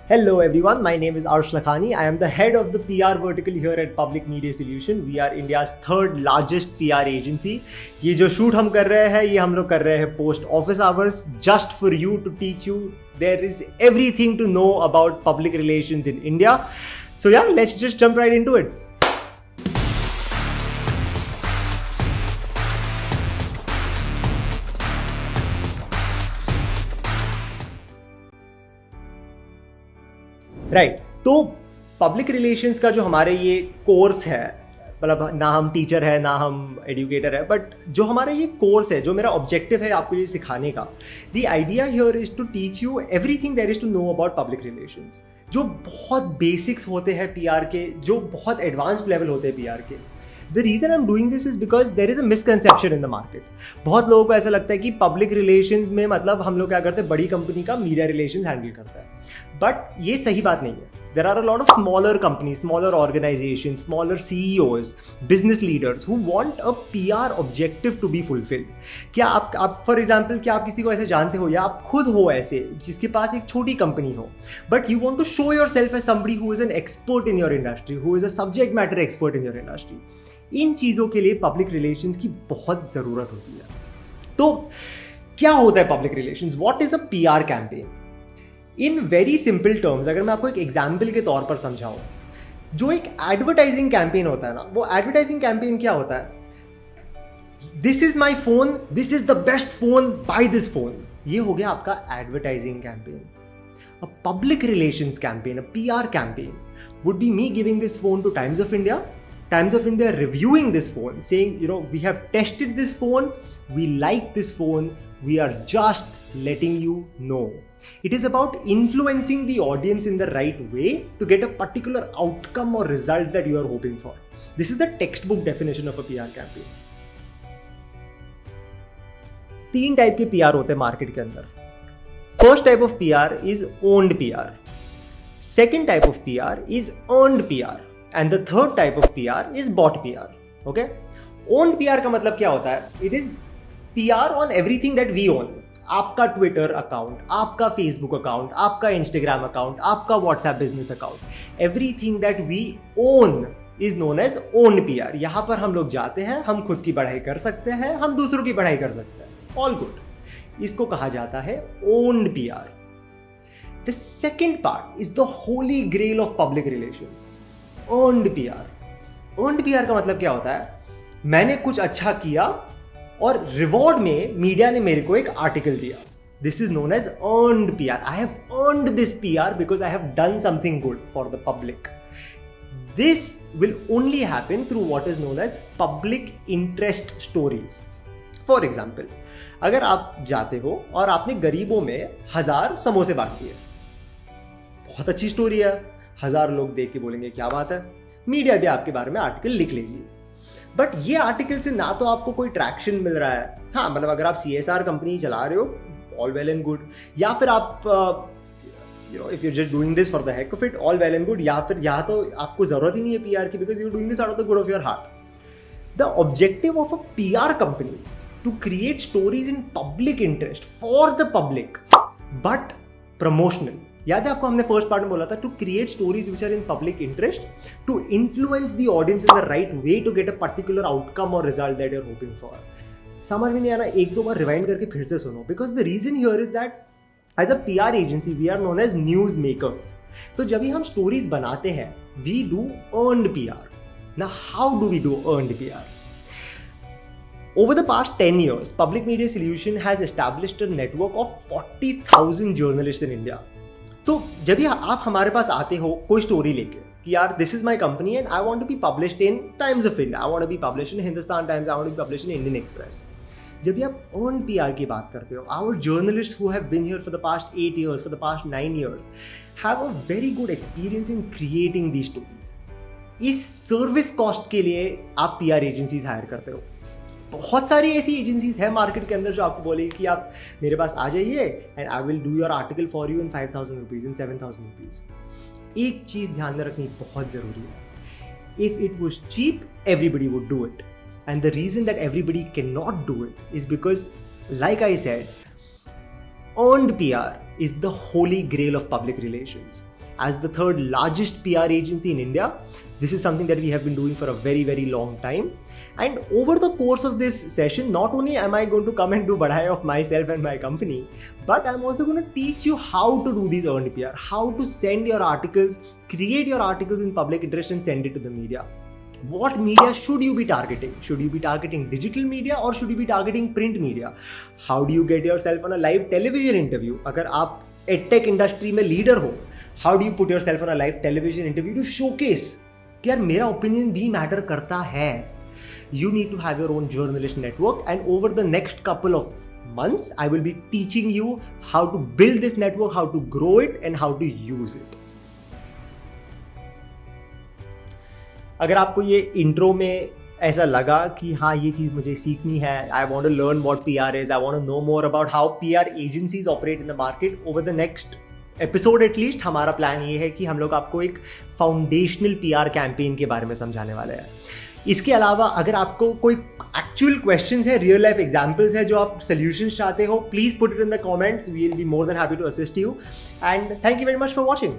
Hello everyone, my name is Arsh Lakhani. I am the head of the PR vertical here at Public Media Solution. We are India's third largest PR agency. ये जो shoot हम कर रहे हैं ये हम लोग कर रहे हैं post office hours just for you to teach you there is everything to know about public relations in India. So yeah, let's just jump right into it. Right तो पब्लिक रिलेशंस का जो हमारे ये कोर्स है, मतलब ना हम teacher है ना हम एजुकेटर है, बट जो हमारा ये कोर्स है, जो मेरा ऑब्जेक्टिव है आपको ये सिखाने का, the idea here is to teach you everything there is to know about public relations, जो बहुत बेसिक्स होते हैं पीआर के, जो बहुत एडवांस्ड लेवल होते हैं पीआर के. The reason I am doing this is because there is a misconception in the market. बहुत लोगों को ऐसा लगता है कि पब्लिक रिलेशंस में मतलब हम लोग क्या करते हैं, बड़ी कंपनी का मीडिया रिलेशंस हैंडल करता है, बट ये सही बात नहीं है. There are a lot of smaller companies, smaller organizations, smaller CEOs, business leaders who want a PR objective to be fulfilled. क्या आप for example क्या आप किसी को ऐसे जानते हो या आप खुद हो ऐसे जिसके पास एक छोटी कंपनी हो, but you want to show yourself as somebody who is an expert in your industry, who is a subject matter expert in your industry. इन चीज़ों के लिए पब्लिक रिलेशंस की बहुत ज़रूरत होती है. तो क्या होता है public relations? What is a PR campaign? In very simple terms अगर मैं आपको एक एग्जाम्पल के तौर पर समझाऊं, जो एक एडवर्टाइजिंग कैंपेन होता है ना, वो एडवर्टाइजिंग कैंपेन क्या होता है? This is my phone, this is the best phone, buy this phone. ये हो गया आपका advertising campaign. A public relations campaign, a PR campaign would be me giving this phone to Times of India. Times of India reviewing this phone, saying, we have tested this phone, we like this phone, we are just letting you know. It is about influencing the audience in the right way to get a particular outcome or result that you are hoping for. This is the textbook definition of a PR campaign. 3 type के PR होते हैं market के अंदर. First type of PR is owned PR. Second type of PR is earned PR. And the third type of PR is bought PR. Okay? Owned PR का मतलब क्या होता है? It is PR on everything that we own. आपका Twitter account, आपका Facebook account, आपका Instagram account, आपका WhatsApp business account, everything that we own is known as owned PR. यहाँ पर हम लोग जाते हैं, हम खुद की बढ़ाई कर सकते हैं, हम दूसरों की बढ़ाई कर सकते हैं, ऑल गुड. इसको कहा जाता है owned PR. The second part is the holy grail of public relations, earned PR. earned PR का मतलब क्या होता है? मैंने कुछ अच्छा किया और रिवॉर्ड में मीडिया ने मेरे को एक आर्टिकल दिया. This is known as earned PR. I have earned this PR because I have done something good for the public. This will only happen through what is known as public interest stories. For example, अगर आप जाते हो और आपने गरीबों में 1000 समोसे बांट दिए, बहुत अच्छी स्टोरी है, 1000 लोग देख के बोलेंगे क्या बात है, मीडिया भी आपके बारे में आर्टिकल लिख लेगी. बट ये आर्टिकल से ना तो आपको कोई ट्रैक्शन मिल रहा है. हाँ, मतलब अगर आप CSR कंपनी चला रहे हो, ऑल वेल एंड गुड, या फिर आप if you just doing this for the heck of it, all well and good, या फिर यहाँ तो आपको जरूरत ही नहीं है PR की, because you doing this out of the good of your heart. The objective of a PR company to create stories in public interest for the public but promotional. याद है आपको हमने फर्स्ट पार्ट में बोला था, to create stories which are in public interest to influence the audience in the right way to get a particular outcome और result that you are hoping for. समझ में नहीं आ रहा, 1-2 बार रिवाइंड करके फिर से सुनो, because the reason here is that as a PR agency we are known as news makers. तो जब भी हम स्टोरीज बनाते हैं, वी डू अर्नड PR. ना how do we do earned PR? Over the past 10 years, Public Media Solution has established a network of 40,000 journalists in India. तो जब भी आप हमारे पास आते हो कोई स्टोरी लेके कि यार this is my company and I want to be published in Times of India, I want to be published in Hindustan Times, I want to be published in Indian Express. जब भी आप अर्न PR की बात करते हो, our journalist who have been here for the past 8 years, for the past 9 years have a very good experience in creating the stories. इस service cost के लिए आप PR एजेंसीज हायर करते हो. बहुत सारी ऐसी एजेंसीज है मार्केट के अंदर जो आपको बोलेगी कि आप मेरे पास आ जाइए and I will do your article for you in 5,000 rupees, in 7,000 rupees. एक चीज ध्यान में रखनी बहुत जरूरी है, if it was cheap everybody would do it, and the reason that everybody can not do it is because like I said, earned PR is the holy grail of public relations. as the third largest PR agency in India. This is something that we have been doing for a very, very long time. And over the course of this session, not only am I going to come and do badhai of myself and my company, but I'm also going to teach you how to do these earned PR, how to send your articles, create your articles in public interest and send it to the media. What media should you be targeting? Should you be targeting digital media or should you be targeting print media? How do you get yourself on a live television interview? अगर आप edtech industry में leader हो, how do you put yourself on a live television interview to showcase कि यार मेरा opinion भी matter करता है? You need to have your own journalist network, and over the next couple of months, I will be teaching you how to build this network, how to grow it, and how to use it. अगर आपको ये intro में ऐसा लगा कि हाँ ये चीज़ मुझे सीखनी है, I want to learn what PR is, I want to know more about how PR agencies operate in the market, over the next episode at least हमारा प्लान ये है कि हम लोग आपको एक फाउंडेशनल PR कैंपेन के बारे में समझाने वाले हैं. इसके अलावा अगर आपको कोई एक्चुअल क्वेश्चंस है, रियल लाइफ एग्जांपल्स है जो आप सॉल्यूशंस चाहते हो, please put it in the comments. We will be more than happy to assist you. And thank you very much for watching.